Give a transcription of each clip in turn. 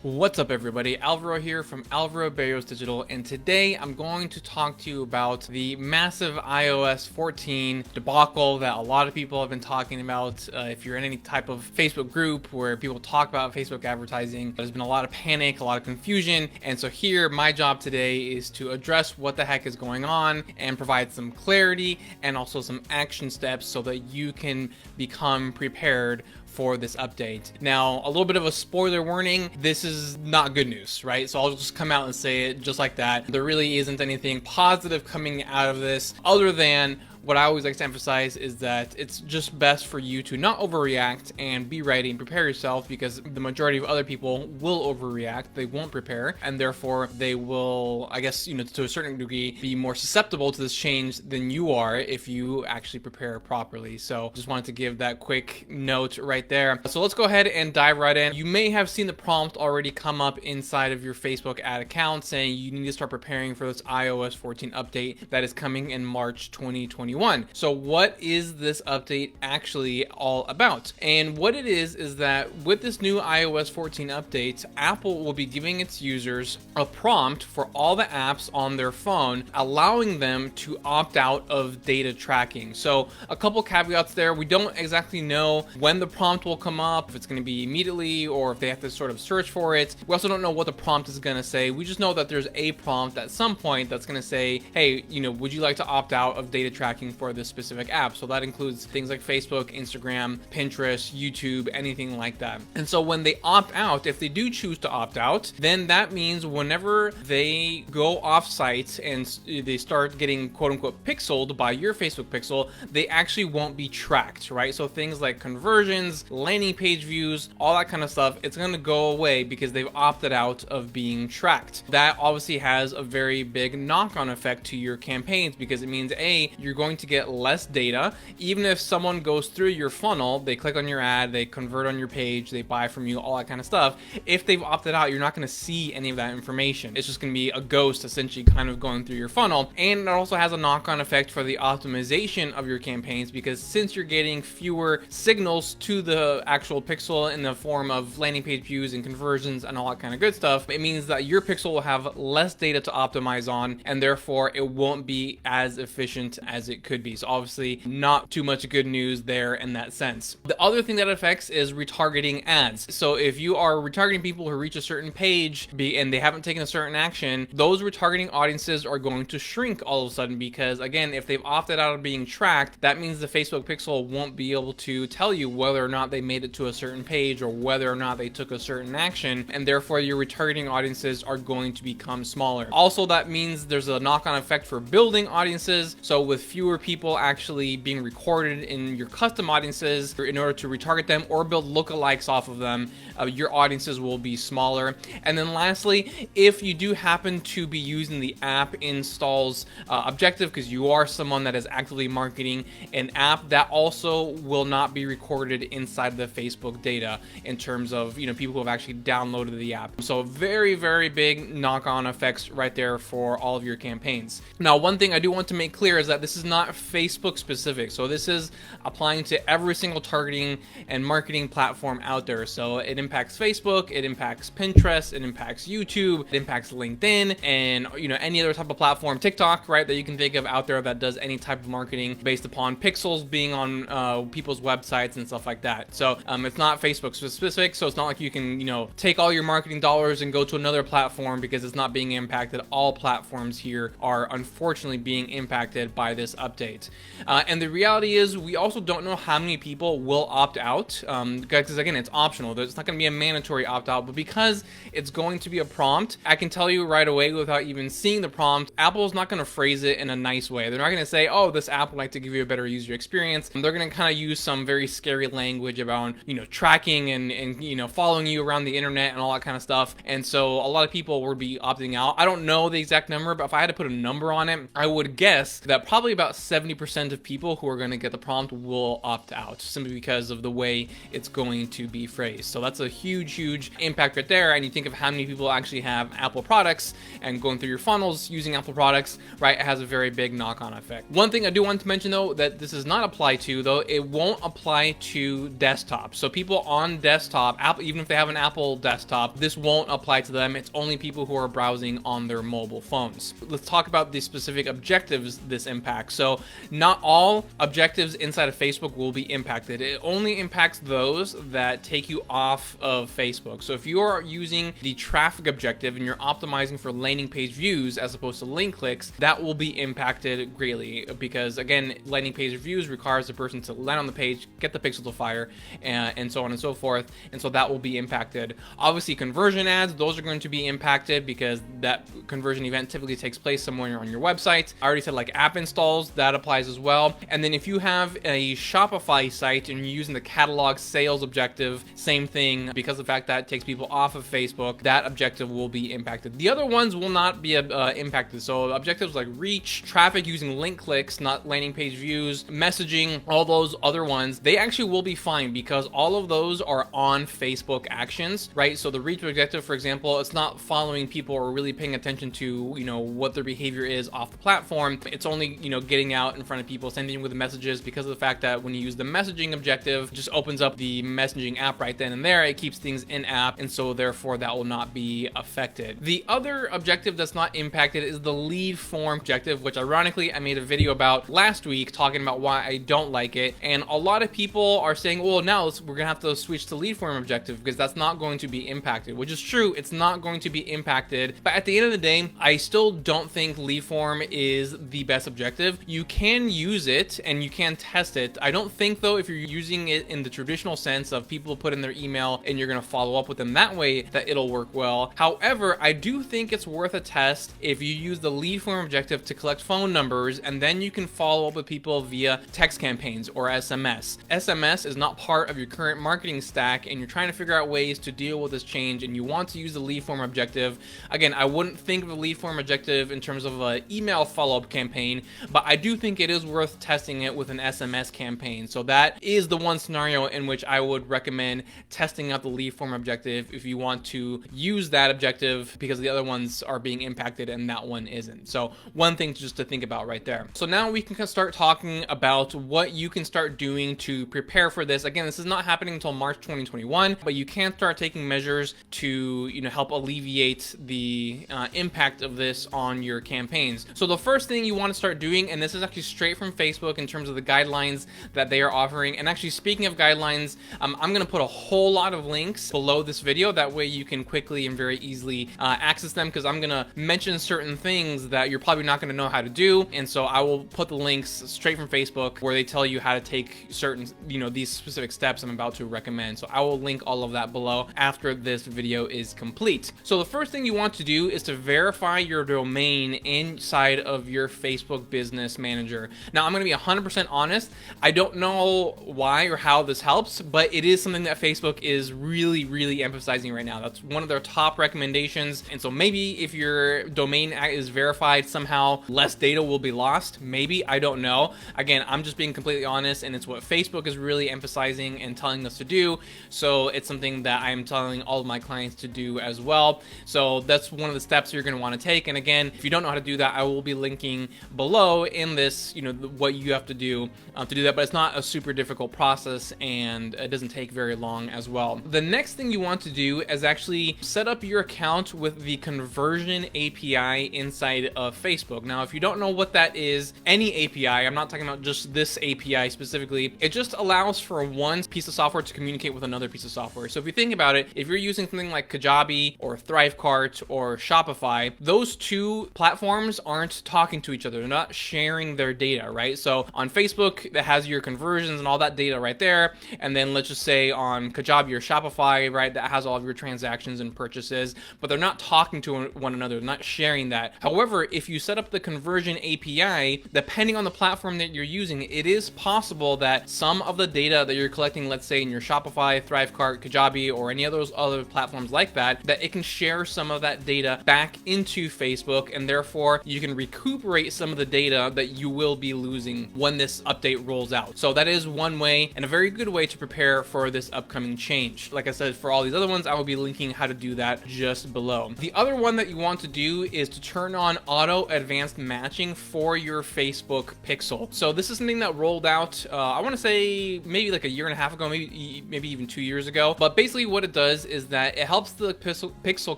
What's up everybody, Alvaro here from Alvaro Barrios Digital, and today I'm going to talk to you about the massive iOS 14 debacle that a lot of people have been talking about. If you're in any type of Facebook group where people talk about Facebook advertising, there's been a lot of panic, a lot of confusion, and so here my job today is to address what the heck is going on and provide some clarity and also some action steps so that you can become prepared for this update. Now, a little bit of a spoiler warning, this is not good news, right? So I'll just come out and say it just like that. There really isn't anything positive coming out of this other than what I always like to emphasize is that it's just best for you to not overreact and be ready and prepare yourself, because the majority of other people will overreact. They won't prepare, and therefore they will, I guess, to a certain degree, be more susceptible to this change than you are if you actually prepare properly. So just wanted to give that quick note right there. So let's go ahead and dive right in. You may have seen the prompt already come up inside of your Facebook ad account saying you need to start preparing for this iOS 14 update that is coming in March 2021. So what is this update actually all about? And what it is that with this new iOS 14 update, Apple will be giving its users a prompt for all the apps on their phone, allowing them to opt out of data tracking. So a couple caveats there. We don't exactly know when the prompt will come up, if it's going to be immediately or if they have to sort of search for it. We also don't know what the prompt is going to say. We just know that there's a prompt at some point that's going to say, hey, would you like to opt out of data tracking for this specific app? So that includes things like Facebook, Instagram, Pinterest, YouTube, anything like that. And so when they opt out, if they do choose to opt out, then that means whenever they go off site and they start getting quote unquote pixeled by your Facebook pixel, they actually won't be tracked, right? So things like conversions, landing page views, all that kind of stuff, it's going to go away because they've opted out of being tracked. That obviously has a very big knock-on effect to your campaigns, because it means you're going to get less data. Even if someone goes through your funnel, they click on your ad, they convert on your page, they buy from you, all that kind of stuff, if they've opted out, you're not going to see any of that information. It's just going to be a ghost essentially kind of going through your funnel. And it also has a knock-on effect for the optimization of your campaigns, because since you're getting fewer signals to the actual pixel in the form of landing page views and conversions and all that kind of good stuff, it means that your pixel will have less data to optimize on, and therefore it won't be as efficient as it could be. So obviously not too much good news there in that sense. The other thing that affects is retargeting ads. So if you are retargeting people who reach a certain page and they haven't taken a certain action, those retargeting audiences are going to shrink all of a sudden, because again, if they've opted out of being tracked, that means the Facebook pixel won't be able to tell you whether or not they made it to a certain page or whether or not they took a certain action, and therefore your retargeting audiences are going to become smaller. Also, that means there's a knock-on effect for building audiences. So with fewer people actually being recorded in your custom audiences in order to retarget them or build lookalikes off of them, your audiences will be smaller. And then lastly, if you do happen to be using the app installs objective, because you are someone that is actively marketing an app, that also will not be recorded inside the Facebook data in terms of people who have actually downloaded the app. So very, very big knock-on effects right there for all of your campaigns. Now, one thing I do want to make clear is that this is not Facebook specific. So this is applying to every single targeting and marketing platform out there. So it impacts Facebook, it impacts Pinterest, it impacts YouTube, it impacts LinkedIn, and any other type of platform, TikTok, right, that you can think of out there that does any type of marketing based upon pixels being on people's websites and stuff like that. So it's not Facebook specific. So it's not like you can take all your marketing dollars and go to another platform, because it's not being impacted. All platforms here are unfortunately being impacted by this update. And the reality is, we also don't know how many people will opt out, because again, it's optional. It's not going to be a mandatory opt out, but because it's going to be a prompt, I can tell you right away without even seeing the prompt, Apple's not going to phrase it in a nice way. They're not going to say, oh, this app would like to give you a better user experience. And they're going to kind of use some very scary language about tracking and following you around the internet and all that kind of stuff. And so a lot of people will be opting out. I don't know the exact number, but if I had to put a number on it, I would guess that probably about about 70% of people who are going to get the prompt will opt out, simply because of the way it's going to be phrased. So that's a huge impact right there. And you think of how many people actually have Apple products and going through your funnels using Apple products, right? It has a very big knock-on effect. One thing I do want to mention though, that this does not apply to though, it won't apply to desktop. So people on desktop, Apple, even if they have an Apple desktop, this won't apply to them. It's only people who are browsing on their mobile phones. Let's talk about the specific objectives this impacts. So not all objectives inside of Facebook will be impacted. It only impacts those that take you off of Facebook. So if you are using the traffic objective and you're optimizing for landing page views as opposed to link clicks, that will be impacted greatly, because again, landing page views requires the person to land on the page, get the pixel to fire, and so on and so forth. And so that will be impacted. Obviously, conversion ads, those are going to be impacted because that conversion event typically takes place somewhere on your website. I already said like app installs, that applies as well. And then if you have a Shopify site and you're using the catalog sales objective, same thing, because of the fact that it takes people off of Facebook, that objective will be impacted. The other ones will not be impacted. So objectives like reach, traffic using link clicks, not landing page views, messaging, all those other ones, they actually will be fine because all of those are on Facebook actions, right? So the reach objective, for example, it's not following people or really paying attention to, you know, what their behavior is off the platform. It's only, you know, getting out in front of people, sending with the messages, because of the fact that when you use the messaging objective, it just opens up the messaging app right then and there. It keeps things in app, and so therefore that will not be affected. The other objective that's not impacted is the lead form objective, which ironically I made a video about last week talking about why I don't like it. And a lot of people are saying, well, now we're gonna have to switch to lead form objective because that's not going to be impacted, which is true. It's not going to be impacted. But at the end of the day, I still don't think lead form is the best objective. You can use it and you can test it. I don't think though, if you're using it in the traditional sense of people put in their email and you're gonna follow up with them that way, that it'll work well. However, I do think it's worth a test if you use the lead form objective to collect phone numbers, and then you can follow up with people via text campaigns or SMS. SMS is not part of your current marketing stack, and you're trying to figure out ways to deal with this change, and you want to use the lead form objective. Again, I wouldn't think of a lead form objective in terms of an email follow-up campaign, but I do think it is worth testing it with an SMS campaign. So that is the one scenario in which I would recommend testing out the lead form objective if you want to use that objective, because the other ones are being impacted and that one isn't. So one thing just to think about right there. So now we can start talking about what you can start doing to prepare for this. Again, this is not happening until March 2021, but you can start taking measures to, you know, help alleviate the impact of this on your campaigns. So the first thing you want to start doing, and this is actually straight from Facebook in terms of the guidelines that they are offering. And actually, speaking of guidelines, I'm going to put a whole lot of links below this video. That way you can quickly and very easily access them, because I'm going to mention certain things that you're probably not going to know how to do. And so I will put the links straight from Facebook where they tell you how to take certain, you know, these specific steps I'm about to recommend. So I will link all of that below after this video is complete. So the first thing you want to do is to verify your domain inside of your Facebook Business Manager. Now, I'm going to be 100% honest. I don't know why or how this helps, but it is something that Facebook is really emphasizing right now. That's one of their top recommendations. And so maybe if your domain is verified, somehow less data will be lost. Maybe, I don't know. Again, I'm just being completely honest, and it's what Facebook is really emphasizing and telling us to do. So it's something that I'm telling all of my clients to do as well. So that's one of the steps you're going to want to take. And again, if you don't know how to do that, I will be linking below in this, you know, what you have to do that. But it's not a super difficult process, and it doesn't take very long as well. The next thing you want to do is actually set up your account with the conversion API inside of Facebook. Now, if you don't know what that is, any API, I'm not talking about just this API specifically, it just allows for one piece of software to communicate with another piece of software. So if you think about it, if you're using something like Kajabi or Thrivecart or Shopify, those two platforms aren't talking to each other. They're not sharing their data, right? So on Facebook, that has your conversions and all that data right there. And then let's just say on Kajabi or Shopify, right, that has all of your transactions and purchases, but they're not talking to one another. They're not sharing that. However, if you set up the conversion API, depending on the platform that you're using, it is possible that some of the data that you're collecting, let's say in your Shopify, Thrivecart, Kajabi, or any of those other platforms like that, that it can share some of that data back into Facebook, and therefore you can recuperate some of the data that that you will be losing when this update rolls out. So that is one way, and a very good way to prepare for this upcoming change. Like I said, for all these other ones, I will be linking how to do that just below. The other one that you want to do is to turn on auto advanced matching for your Facebook pixel. So this is something that rolled out, I want to say maybe like a year and a half ago, maybe even 2 years ago. But basically what it does is that it helps the pixel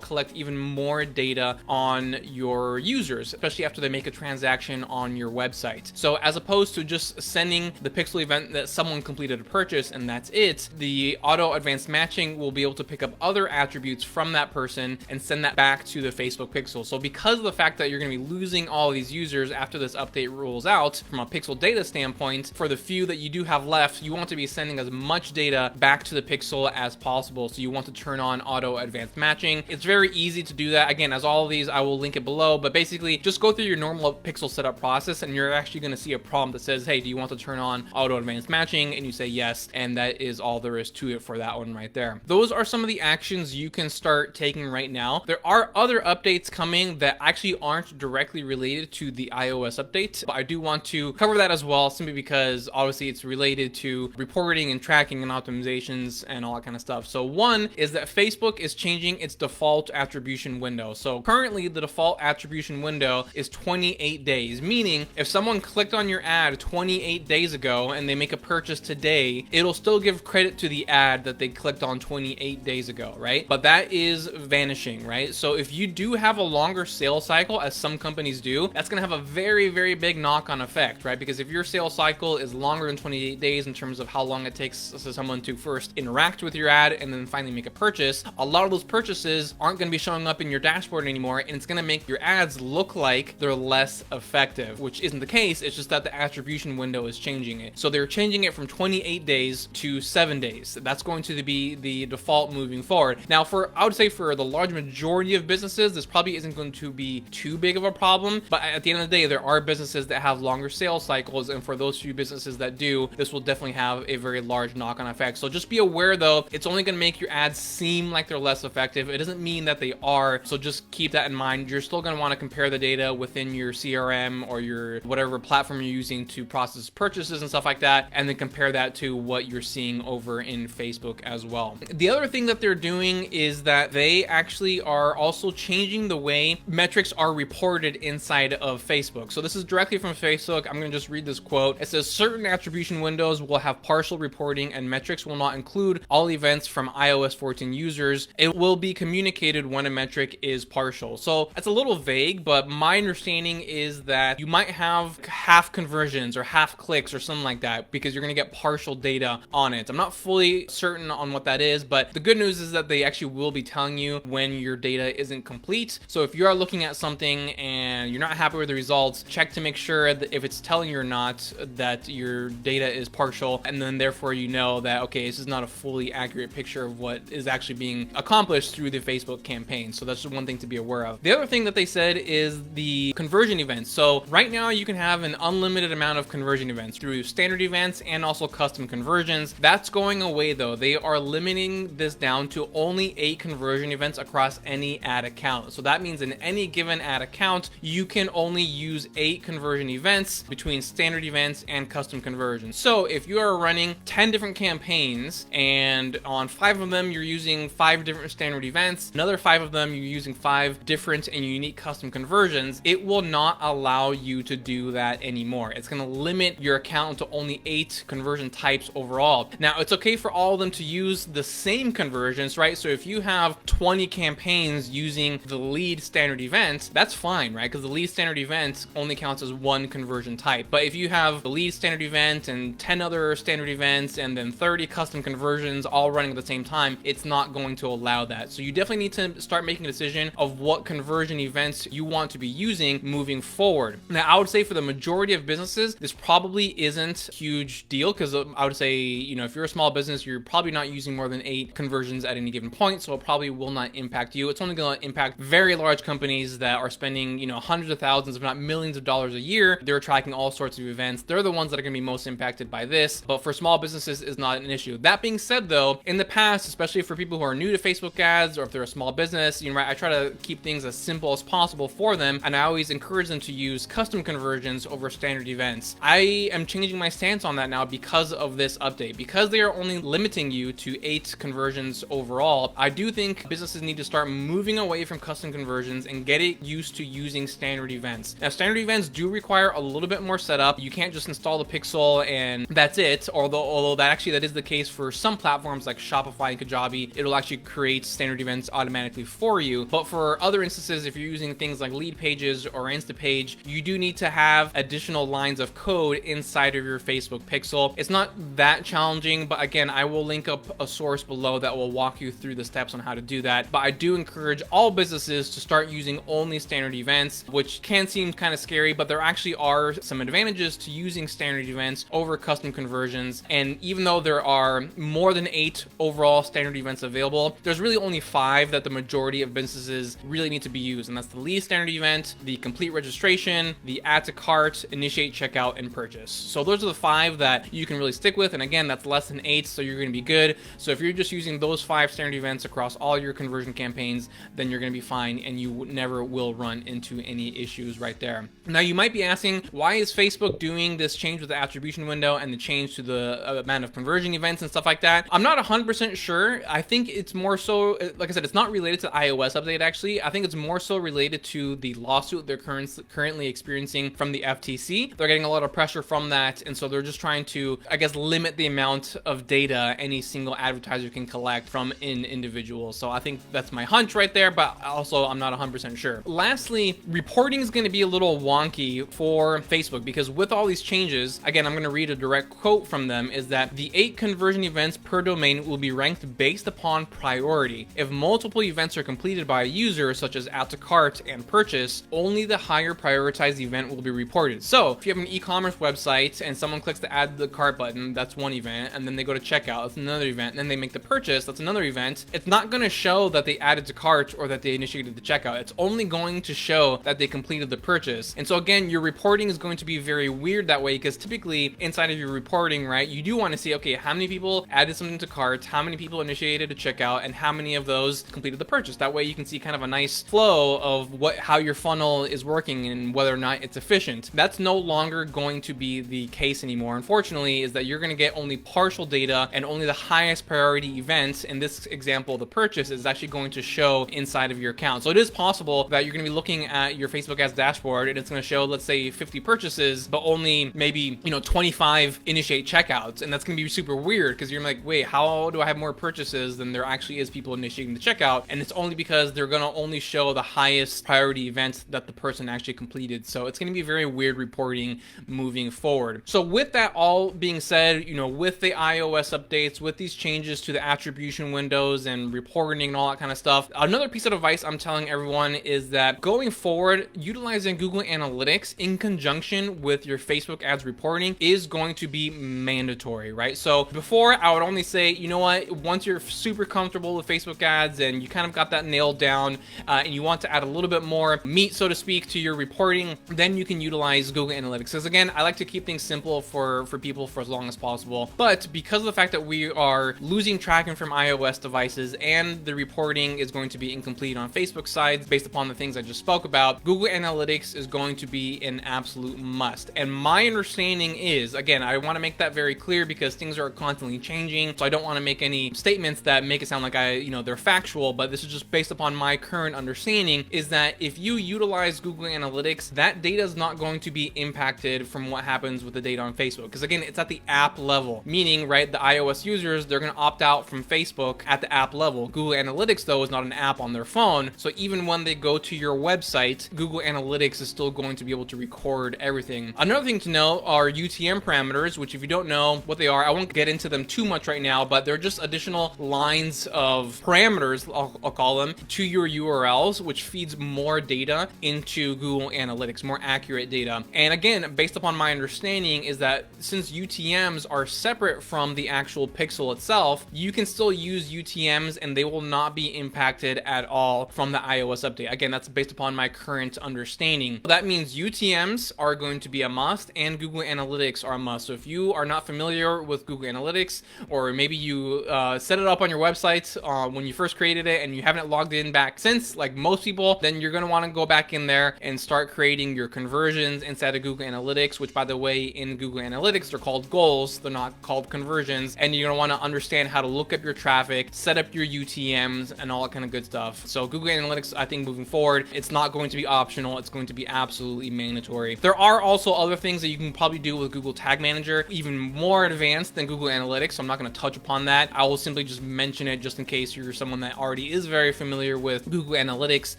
collect even more data on your users, especially after they make a transaction on your website. So as opposed to just sending the pixel event that someone completed a purchase and that's it, the auto advanced matching will be able to pick up other attributes from that person and send that back to the Facebook pixel. So because of the fact that you're going to be losing all of these users after this update rolls out, from a pixel data standpoint, for the few that you do have left, you want to be sending as much data back to the pixel as possible. So you want to turn on auto advanced matching. It's very easy to do that. Again, as all of these, I will link it below, but basically just go through your normal pixel setup process and you're actually going to see a prompt that says, hey, do you want to turn on auto advanced matching? And you say yes, and that is all there is to it for that one right there. Those are some of the actions you can start taking right now. There are other updates coming that actually aren't directly related to the iOS update, but I do want to cover that as well, simply because obviously it's related to reporting and tracking and optimizations and all that kind of stuff. So one is that Facebook is changing its default attribution window. So currently the default attribution window is 28 days, meaning if someone clicked on your ad 28 days ago and they make a purchase today, it'll still give credit to the ad that they clicked on 28 days ago, right? But that is vanishing, right? So if you do have a longer sales cycle, as some companies do, that's going to have a very, very big knock-on effect, right? Because if your sales cycle is longer than 28 days in terms of how long it takes for someone to first interact with your ad and then finally make a purchase, a lot of those purchases aren't going to be showing up in your dashboard anymore, and it's going to make your ads look like they're less effective, which isn't the case. It's just that the attribution window is changing it. So they're changing it from 28 days to 7 days. That's going to be the default moving forward. Now, I would say for the large majority of businesses, this probably isn't going to be too big of a problem, but at the end of the day, there are businesses that have longer sales cycles, and for those few businesses that do, this will definitely have a very large knock-on effect. So just be aware though, it's only going to make your ads seem like they're less effective. It doesn't mean that they are, so just keep that in mind. You're still going to want to compare the data within your CRM or your whatever platform you're using to process purchases and stuff like that, and then compare that to what you're seeing over in Facebook as well. The other thing that they're doing is that they actually are also changing the way metrics are reported inside of Facebook. So this is directly from Facebook. I'm going to just read this quote. It says, certain attribution windows will have partial reporting and metrics will not include all events from iOS 14 users. It will be communicated when a metric is partial. So it's a little vague, but my understanding is that you might have half conversions or half clicks or something like that because you're going to get partial data on it. I'm not fully certain on what that is, but the good news is that they actually will be telling you when your data isn't complete. So if you are looking at something and you're not happy with the results, check to make sure that if it's telling you or not that your data is partial, and then therefore you know that, okay, this is not a fully accurate picture of what is actually being accomplished through the Facebook campaign. So that's just one thing to be aware of. The other thing that they said is the conversion events. So right now you can have an unlimited amount of conversion events through standard events and also custom conversions. That's going away though. They are limiting this down to only 8 conversion events across any ad account. So that means in any given ad account, you can only use 8 conversion events between standard events and custom conversions. So if you are running 10 different campaigns and on 5 of them you're using 5 different standard events, another 5 of them you're using 5 different and unique custom conversions, it will not allow you to do that anymore. It's going to limit your account to only 8 conversion types overall. Now, it's okay for all of them to use the same conversions, right? So if you have 20 campaigns using the lead standard event, that's fine, right? Because the lead standard event only counts as one conversion type. But if you have the lead standard event and 10 other standard events and then 30 custom conversions all running at the same time, it's not going to allow that. So you definitely need to start making a decision of what conversion events you want to be using moving forward. Now, I would say for the majority of businesses, this probably isn't a huge deal because I would say, you know, if you're a small business, you're probably not using more than 8 conversions at any given point, so it probably will not impact you. It's only going to impact very large companies that are spending, you know, hundreds of thousands, if not millions of dollars a year. They're tracking all sorts of events. They're the ones that are going to be most impacted by this, but for small businesses, it's not an issue. That being said, though, in the past, especially for people who are new to Facebook ads or if they're a small business, you know, I try to keep things as simple as possible for them, and I always encourage them to use custom conversions conversions over standard events. I am changing my stance on that now because of this update. Because they are only limiting you to 8 conversions overall, I do think businesses need to start moving away from custom conversions and get it used to using standard events. Now, standard events do require a little bit more setup. You can't just install the pixel and that's it, although that is the case for some platforms like Shopify and Kajabi. It'll actually create standard events automatically for you. But for other instances, if you're using things like lead pages or Instapage, you do need to have additional lines of code inside of your Facebook pixel. It's not that challenging, but again, I will link up a source below that will walk you through the steps on how to do that. But I do encourage all businesses to start using only standard events, which can seem kind of scary, but there actually are some advantages to using standard events over custom conversions. And even though there are more than 8 overall standard events available, there's really only 5 that the majority of businesses really need to be used. And that's the lead standard event, the complete registration, the add to cart, initiate checkout, and purchase. So those are the 5 that you can really stick with. And again, that's less than 8, so you're going to be good. So if you're just using those 5 standard events across all your conversion campaigns, then you're going to be fine and you never will run into any issues right there. Now, you might be asking, why is Facebook doing this change with the attribution window and the change to the amount of conversion events and stuff like that? I'm not 100% sure. I think it's more so, like I said, it's not related to the iOS update actually. I think it's more so related to the lawsuit they're currently experiencing from the FTC. They're getting a lot of pressure from that, and so they're just trying to, I guess, limit the amount of data any single advertiser can collect from an individual. So I think that's my hunch right there, but also I'm not 100% sure. Lastly, reporting is going to be a little wonky for Facebook because with all these changes, again, I'm going to read a direct quote from them, is that the 8 conversion events per domain will be ranked based upon priority. If multiple events are completed by a user, such as add to cart and purchase, only the higher prioritized event will be reported. So if you have an e-commerce website and someone clicks the add to the cart button, that's one event, and then they go to checkout, that's another event, and then they make the purchase, that's another event. It's not going to show that they added to cart or that they initiated the checkout. It's only going to show that they completed the purchase. And so again, your reporting is going to be very weird that way, because typically inside of your reporting, right, you do want to see, okay, how many people added something to cart, how many people initiated a checkout, and how many of those completed the purchase. That way you can see kind of a nice flow of how your funnel is working and whether or not it's efficient. That's no longer going to be the case anymore, unfortunately, is that you're going to get only partial data, and only the highest priority events, in this example the purchase, is actually going to show inside of your account. So it is possible that you're going to be looking at your Facebook ads dashboard and it's going to show, let's say, 50 purchases, but only maybe 25 initiate checkouts, and that's going to be super weird because you're like, wait, how do I have more purchases than there actually is people initiating the checkout? And it's only because they're going to only show the highest priority events that the person actually completed. So it's going to be very weird reporting moving forward. So with that all being said, with the iOS updates, with these changes to the attribution windows and reporting and all that kind of stuff, another piece of advice I'm telling everyone is that going forward, utilizing Google Analytics in conjunction with your Facebook ads reporting is going to be mandatory, right? So before, I would only say, you know what, once you're super comfortable with Facebook ads and you kind of got that nailed down, and you want to add a little bit more meat, so to speak, to your reporting, then you can utilize Google Analytics. Because again, I like to keep things simple for people for as long as possible. But because of the fact that we are losing tracking from iOS devices and the reporting is going to be incomplete on Facebook sides based upon the things I just spoke about, Google Analytics is going to be an absolute must. And my understanding is, again, I want to make that very clear because things are constantly changing, so I don't want to make any statements that make it sound like they're factual, but this is just based upon my current understanding, is that if you utilize Google Analytics, that data is not going to be impacted from what happens with the data on Facebook. Because again, it's at the app level, meaning, right, the iOS users, they're going to opt out from Facebook at the app level. Google Analytics, though, is not an app on their phone, so even when they go to your website, Google Analytics is still going to be able to record everything. Another thing to know are UTM parameters, which if you don't know what they are, I won't get into them too much right now, but they're just additional lines of parameters, I'll call them, to your URLs, which feeds more data into Google Analytics, more accurate data. And again, based upon my understanding, is that since UTMs are separate from the actual pixel itself, you can still use UTMs and they will not be impacted at all from the iOS update. Again, that's based upon my current understanding. That means UTMs are going to be a must and Google Analytics are a must. So if you are not familiar with Google Analytics, or maybe you set it up on your website when you first created it and you haven't logged in back since, like most people, then you're going to want to go back in there and start creating your conversion conversions inside of Google Analytics, which by the way, in Google Analytics, they're called goals. They're not called conversions. And you're gonna wanna understand how to look up your traffic, set up your UTMs and all that kind of good stuff. So Google Analytics, I think moving forward, it's not going to be optional. It's going to be absolutely mandatory. There are also other things that you can probably do with Google Tag Manager, even more advanced than Google Analytics. So I'm not gonna touch upon that. I will simply just mention it just in case you're someone that already is very familiar with Google Analytics.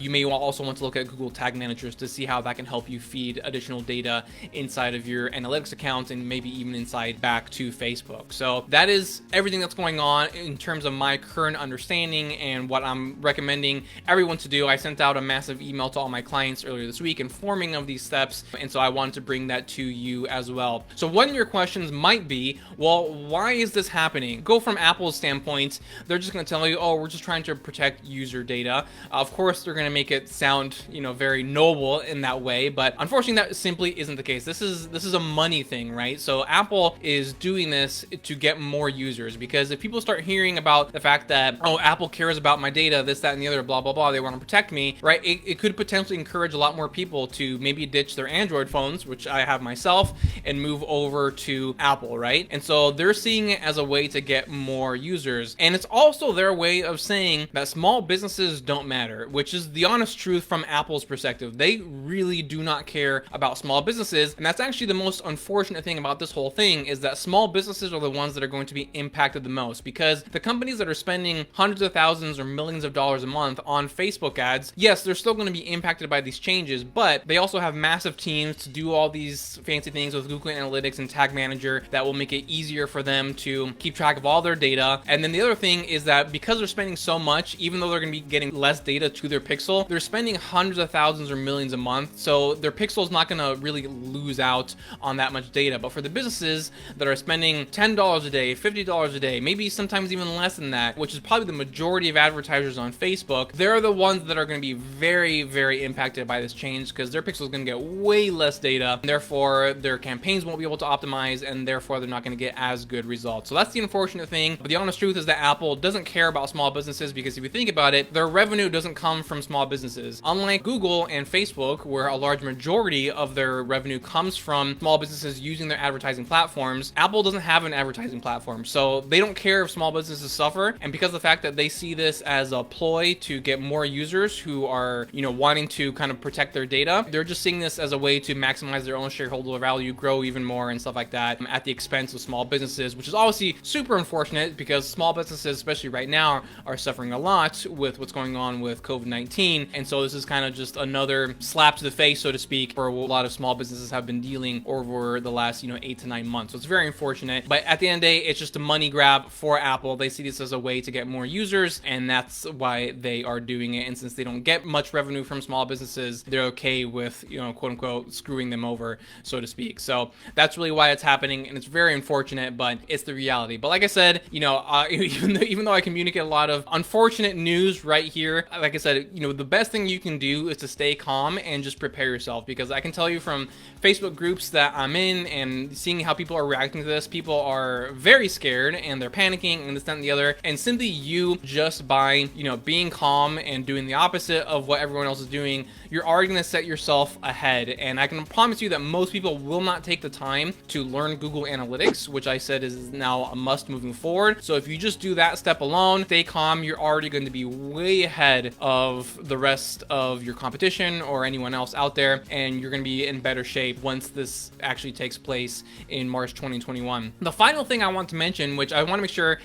You may also want to look at Google Tag Managers to see how that can help you feed additional data inside of your analytics account and maybe even inside back to Facebook. So that is everything that's going on in terms of my current understanding and what I'm recommending everyone to do. I sent out a massive email to all my clients earlier this week informing of these steps, and so I wanted to bring that to you as well. So one of your questions might be, well, why is this happening? Go from Apple's standpoint, they're just going to tell you, oh, we're just trying to protect user data. Of course, they're going to make it sound, very noble in that way, but unfortunately, that simply isn't the case. This is a money thing, right? So Apple is doing this to get more users, because if people start hearing about the fact that, oh, Apple cares about my data, this, that, and the other, blah, blah, blah, they want to protect me, right? It could potentially encourage a lot more people to maybe ditch their Android phones, which I have myself, and move over to Apple, right? And so they're seeing it as a way to get more users. And it's also their way of saying that small businesses don't matter, which is the honest truth from Apple's perspective. They really do not care about small businesses. And that's actually the most unfortunate thing about this whole thing, is that small businesses are the ones that are going to be impacted the most, because the companies that are spending hundreds of thousands or millions of dollars a month on Facebook ads, yes, they're still going to be impacted by these changes, but they also have massive teams to do all these fancy things with Google Analytics and Tag Manager that will make it easier for them to keep track of all their data. And then the other thing is that because they're spending so much, even though they're going to be getting less data to their pixel, they're spending hundreds of thousands or millions a month, so their pixel is not going to really lose out on that much data. But for the businesses that are spending $10 a day, $50 a day, maybe sometimes even less than that, which is probably the majority of advertisers on Facebook, they're the ones that are going to be very, very impacted by this change, because their pixel is going to get way less data, and therefore their campaigns won't be able to optimize, and therefore they're not going to get as good results. So that's the unfortunate thing. But the honest truth is that Apple doesn't care about small businesses, because if you think about it, their revenue doesn't come from small businesses. Unlike Google and Facebook, where a large majority of their revenue comes from small businesses using their advertising platforms, Apple doesn't have an advertising platform. So they don't care if small businesses suffer. And because of the fact that they see this as a ploy to get more users who are, wanting to kind of protect their data, they're just seeing this as a way to maximize their own shareholder value, grow even more and stuff like that at the expense of small businesses, which is obviously super unfortunate, because small businesses, especially right now, are suffering a lot with what's going on with COVID-19. And so this is kind of just another slap to the face, so to speak, for what a lot of small businesses have been dealing over the last, 8 to 9 months. So it's very unfortunate, but at the end of the day, it's just a money grab for Apple. They see this as a way to get more users, and that's why they are doing it. And since they don't get much revenue from small businesses, they're okay with, quote unquote, screwing them over, so to speak. So that's really why it's happening, and it's very unfortunate, but it's the reality. But like I said, even though I communicate a lot of unfortunate news right here, like I said, the best thing you can do is to stay calm and just prepare yourself, because I can tell you from Facebook groups that I'm in and seeing how people are reacting to this, people are very scared and they're panicking and this, that, and the other. And simply you just by, being calm and doing the opposite of what everyone else is doing, you're already going to set yourself ahead. And I can promise you that most people will not take the time to learn Google Analytics, which I said is now a must moving forward. So if you just do that step alone, stay calm, you're already going to be way ahead of the rest of your competition or anyone else out there, and you're going to be in better shape once this actually takes place in March 2021. The final thing I want to mention, which I want to make sure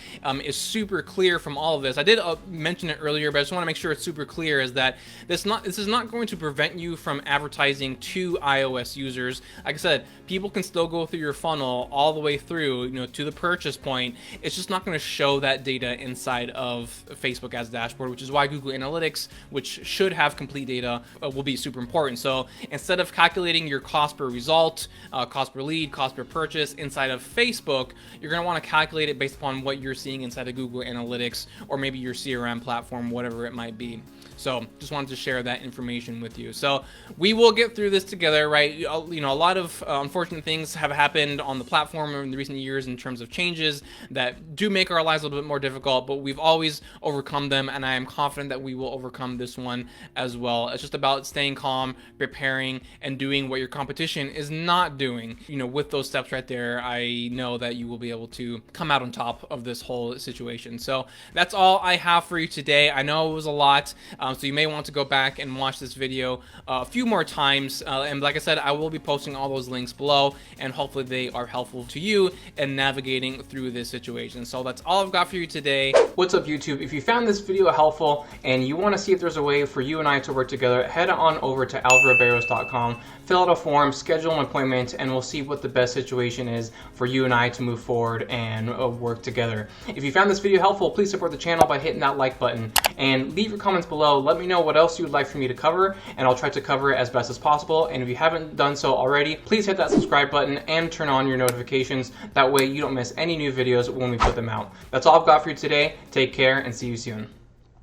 is super clear from all of this, I did mention it earlier, but I just want to make sure it's super clear, is that this is not going to prevent you from advertising to iOS users. Like I said, people can still go through your funnel all the way through, to the purchase point. It's just not going to show that data inside of Facebook as dashboard, which is why Google Analytics, which should have complete data, will be super important. So instead of calculating your cost per result, cost per lead, cost per purchase inside of Facebook, you're going to want to calculate it based upon what you're seeing inside of Google Analytics, or maybe your CRM platform, whatever it might be. So just wanted to share that information with you. So we will get through this together, right? You know, a lot of unfortunate things have happened on the platform in the recent years in terms of changes that do make our lives a little bit more difficult, but we've always overcome them, and I am confident that we will overcome this one as well. It's just about staying calm, preparing, and doing what your competition is not doing. You know, with those steps right there, I know that you will be able to come out on top of this whole situation. So that's all I have for you today. I know it was a lot, so you may want to go back and watch this video a few more times. And like I said, I will be posting all those links below, and hopefully they are helpful to you in navigating through this situation. So that's all I've got for you today. What's up, YouTube? If you found this video helpful and you want to see if there's a way for you and I to work together, head on over to alvarobarrios.com, fill out a form, schedule an appointment, and we'll see what the best situation is for you and I to move forward and work together. If you found this video helpful, please support the channel by hitting that like button and leave your comments below. Let me know what else you would like for me to cover, and I'll try to cover it as best as possible. And if you haven't done so already, please hit that subscribe button and turn on your notifications. That way you don't miss any new videos when we put them out. That's all I've got for you today. Take care and see you soon.